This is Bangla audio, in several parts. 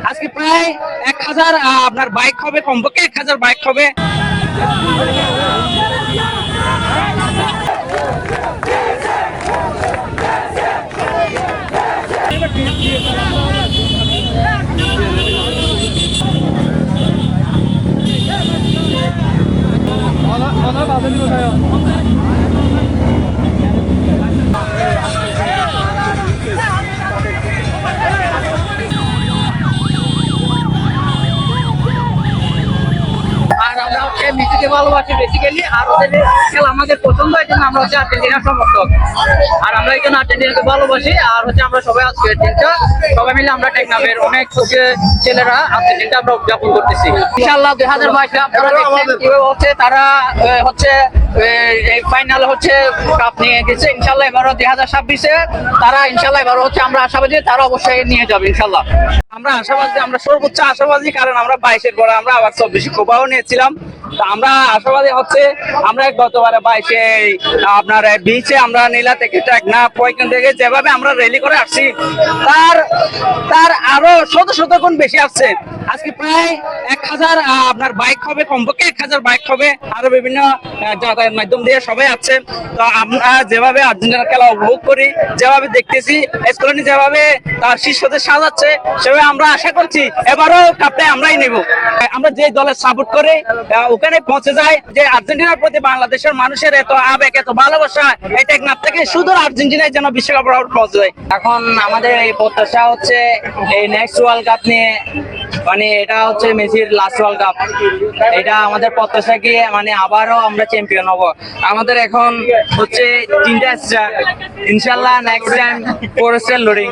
আজকে প্রায় 1000 আপনার বাইক হবে, কমপক্ষে 1000 বাইক হবে। আর আমরা হচ্ছে মেসিকে ভালোবাসি বেসিক্যালি, আর ওদের খেলা আমাদের পছন্দ, এই জন্য আমরা হচ্ছে আর্জেন্টিনার সমর্থক। আর আমরা এই জন্য আর্জেন্টিনাকে ভালোবাসি। আর হচ্ছে আমরা সবাই আজকে দিনটা সবাই মিলে আমরা টেকনাফের অনেক হচ্ছে ছেলেরা আজকে দিনটা আমরা উদযাপন করতেছি। ইনশাআল্লাহ 2022 আপনারা দেখছেন কিভাবে হচ্ছে তারা হচ্ছে এই ফাইনালে হচ্ছে কাপ নিয়ে গেছে। ইনশাআল্লাহ এবারও 2026-এ তারা ইনশাআল্লাহ এবারও হচ্ছে আমরা আশাবাদী তারা অবশ্যই নিয়ে যাবে ইনশাআল্লাহ। আমরা আশাবাদী, আমরা সর্বোচ্চ আশাবাদী, কারণ আমরা 22-এর পরে আমরা আবার 24 কোপাও নিয়েছিলাম। তো আমরা আশাবাদী হচ্ছে আমরা গতবারে 22-এ আপনার বিচে আমরা নীলা থেকে টেকনাফ পয়খান থেকে যেভাবে আমরা র্যালি করে আসছি তার আরো শত গুণ বেশি আসছে। আজকে প্রায় 1000 আপনার বাইক হবে, কমপক্ষে 1000 বাইক হবে, আরো বিভিন্ন যাতায়াত মাধ্যম দিয়ে সবাই আছে। তো আমরা যেভাবে আর্জেন্টিনার খেলা উপভোগ করি, যেভাবে দেখতেছি, স্কুলে যেভাবে তার শিষ্যদের সাজাচ্ছে, সেভাবে আমরা আশা করছি এবারও কাপটা আমরাই নেব। আমরা যে দলের সাপোর্ট করে ওখানে পৌঁছে যায়, যে আর্জেন্টিনার প্রতি বাংলাদেশের মানুষের এত আবেগ, এত ভালোবাসা, এই টেকনাফ থেকে শুধু আর্জেন্টিনায় যেন বিশ্বকাপ পৌঁছে যায়। এখন আমাদের এই প্রত্যাশা হচ্ছে এই নেক্সট ওয়ার্ল্ড কাপ নিয়ে, মানে এটা হচ্ছে মেসির লাস্ট ওয়ার্ল্ড কাপ। এটা আমাদের প্রত্যাশা কি মানে আবারও আমরা চ্যাম্পিয়ন হব। আমাদের এখন হচ্ছে 3টা স্টার, ইনশাআল্লাহ নেক্সট টাইম 4 স্টার লোডিং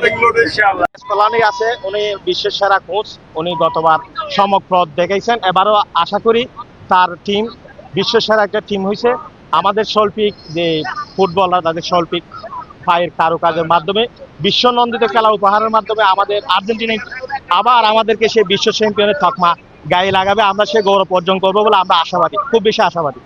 ইনশাআল্লাহ। স্কলানি আছে, উনি বিশ্বের সেরা কোচ, উনি গতবার চমকপ্রদ দেখাইছেন। এবারও আশা করি তার টিম বিশ্বের সেরা একটা টিম হয়েছে। আমাদের শৈল্পিক যে ফুটবলার, তাদের শৈল্পিক পায়ের কারুকাজের মাধ্যমে বিশ্বনন্দিত খেলা উপহারের মাধ্যমে আমাদের আর্জেন্টিনা আবার আমাদেরকে সেই বিশ্ব চ্যাম্পিয়নের তকমা গায়ে লাগাবে। আমরা সে গৌরব অর্জন করবো বলে আমরা আশাবাদী, খুব বেশি আশাবাদী।